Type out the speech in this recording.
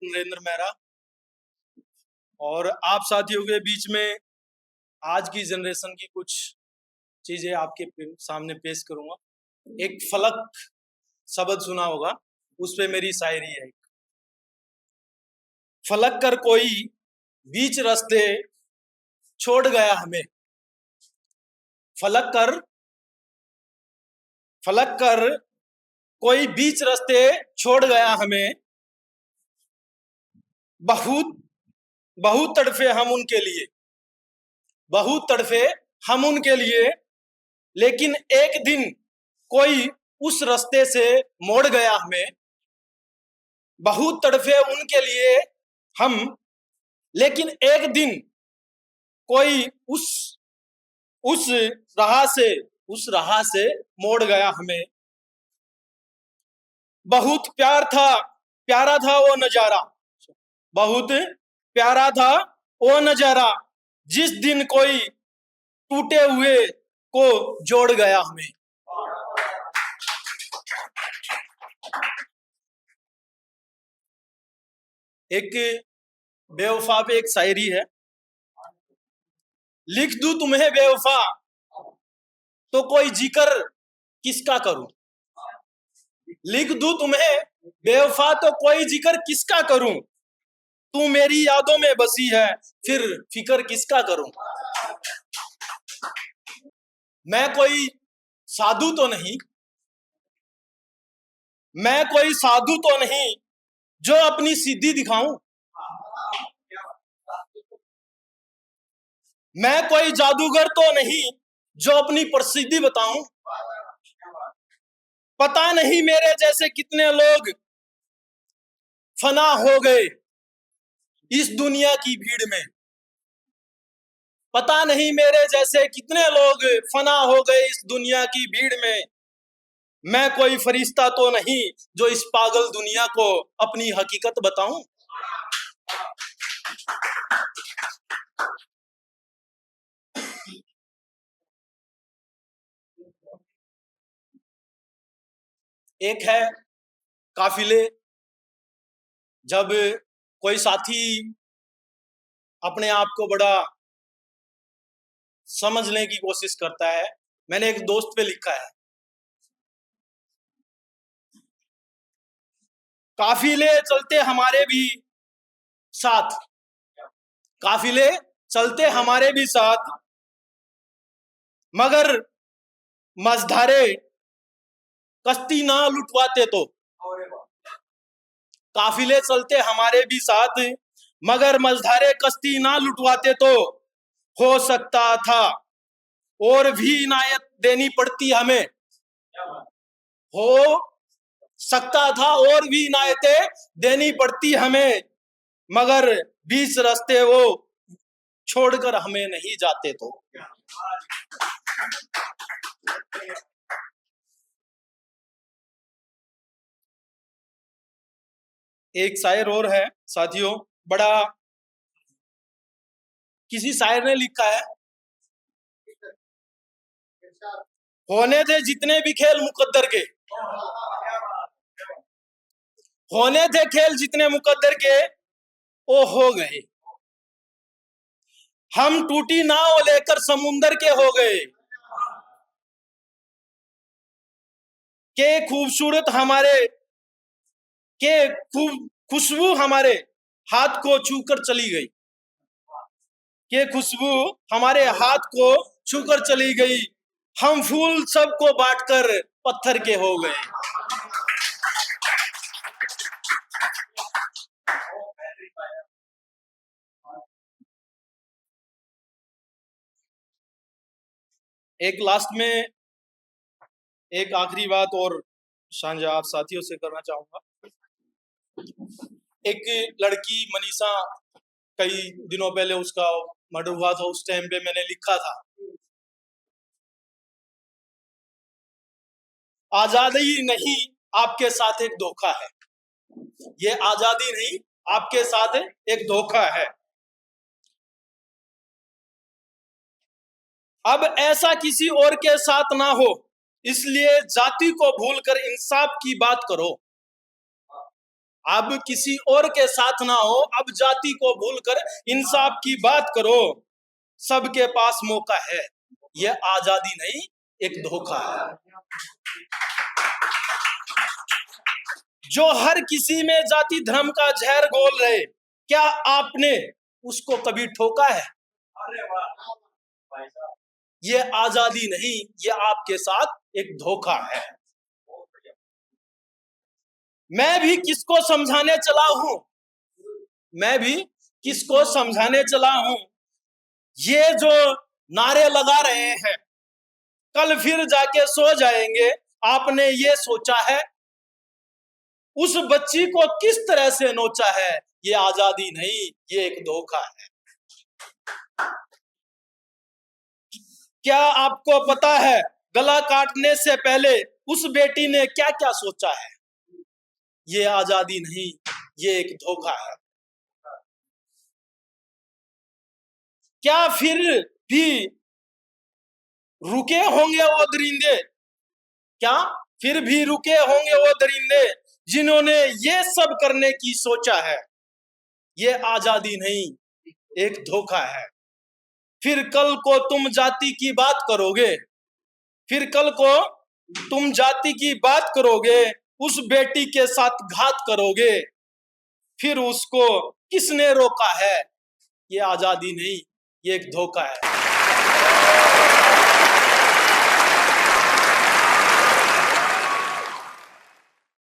नरेंद्र मेहरा और आप साथियों के बीच में आज की जनरेशन की कुछ चीजें आपके सामने पेश करूंगा। एक फलक शब्द सुना होगा, उस पे मेरी शायरी है। फलक कर कोई बीच रास्ते छोड़ गया हमें, फलक कर कोई बीच रास्ते छोड़ गया हमें। बहुत बहुत तड़फे हम उनके लिए, बहुत तड़फे हम उनके लिए, लेकिन एक दिन कोई उस रास्ते से मोड़ गया हमें। बहुत तड़फे उनके लिए हम, लेकिन एक दिन कोई उस राह से मोड़ गया हमें। बहुत प्यारा था वो नजारा, बहुत प्यारा था वो नजारा, जिस दिन कोई टूटे हुए को जोड़ गया हमें। एक बेवफा पे एक शायरी है। लिख दूं तुम्हें बेवफा तो कोई जिक्र किसका करूं, लिख दूं तुम्हें बेवफा तो कोई जिक्र किसका करूं। तू मेरी यादों में बसी है, फिर फिक्र किसका करूं। मैं कोई साधु तो नहीं, मैं कोई साधु तो नहीं जो अपनी सिद्धि दिखाऊं। मैं कोई जादूगर तो नहीं जो अपनी प्रसिद्धि बताऊं। पता नहीं मेरे जैसे कितने लोग फना हो गए इस दुनिया की भीड़ में। पता नहीं मेरे जैसे कितने लोग फना हो गए इस दुनिया की भीड़ में। मैं कोई फरिश्ता तो नहीं जो इस पागल दुनिया को अपनी हकीकत बताऊं। एक है काफिले। जब कोई साथी अपने आप को बड़ा समझने की कोशिश करता है, मैंने एक दोस्त पे लिखा है, काफिले चलते हमारे भी साथ, काफिले चलते हमारे भी साथ, मगर मझधारे कश्ती ना लुटवाते तो। काफिले चलते हमारे भी साथ, मगर मझधारे कश्ती ना लुटवाते तो हो सकता था और भी इनायत देनी पड़ती हमें। हो सकता था और भी इनायतें देनी पड़ती हमें, मगर बीच रास्ते वो छोड़कर हमें नहीं जाते तो। एक शायर और है साथियों, बड़ा किसी शायर ने लिखा है, होने थे जितने भी खेल मुकद्दर के, होने थे खेल जितने मुकद्दर के वो हो गए। हम टूटी नाव लेकर समुंदर के हो गए, के खूबसूरत हमारे के खुशबू हमारे हाथ को छूकर चली गई, के खुशबू हमारे हाथ को छूकर चली गई। हम फूल सबको बांटकर पत्थर के हो गए। एक लास्ट में एक आखिरी बात और सांझा आप साथियों से करना चाहूंगा। एक लड़की मनीषा, कई दिनों पहले उसका मर्डर हुआ था, उस टाइम पे मैंने लिखा था, आजादी नहीं आपके साथ एक धोखा है, ये आजादी नहीं आपके साथ एक धोखा है। अब ऐसा किसी और के साथ ना हो, इसलिए जाति को भूलकर इंसाफ की बात करो। अब किसी और के साथ ना हो, अब जाति को भूलकर इंसाफ की बात करो। सबके पास मौका है, ये आजादी नहीं एक धोखा है। जो हर किसी में जाति धर्म का जहर घोल रहे, क्या आपने उसको कभी ठोका है? ये आजादी नहीं, ये आपके साथ एक धोखा है। मैं भी किसको समझाने चला हूं, मैं भी किसको समझाने चला हूं, ये जो नारे लगा रहे हैं कल फिर जाके सो जाएंगे, आपने ये सोचा है? उस बच्ची को किस तरह से नोचा है, ये आजादी नहीं, ये एक धोखा है। क्या आपको पता है गला काटने से पहले उस बेटी ने क्या क्या सोचा है? ये आजादी नहीं, ये एक धोखा है। क्या फिर भी रुके होंगे वो दरिंदे, क्या फिर भी रुके होंगे वो दरिंदे जिन्होंने ये सब करने की सोचा है? ये आजादी नहीं, एक धोखा है। फिर कल को तुम जाति की बात करोगे, फिर कल को तुम जाति की बात करोगे, उस बेटी के साथ घात करोगे, फिर उसको किसने रोका है? ये आजादी नहीं, ये एक धोखा है।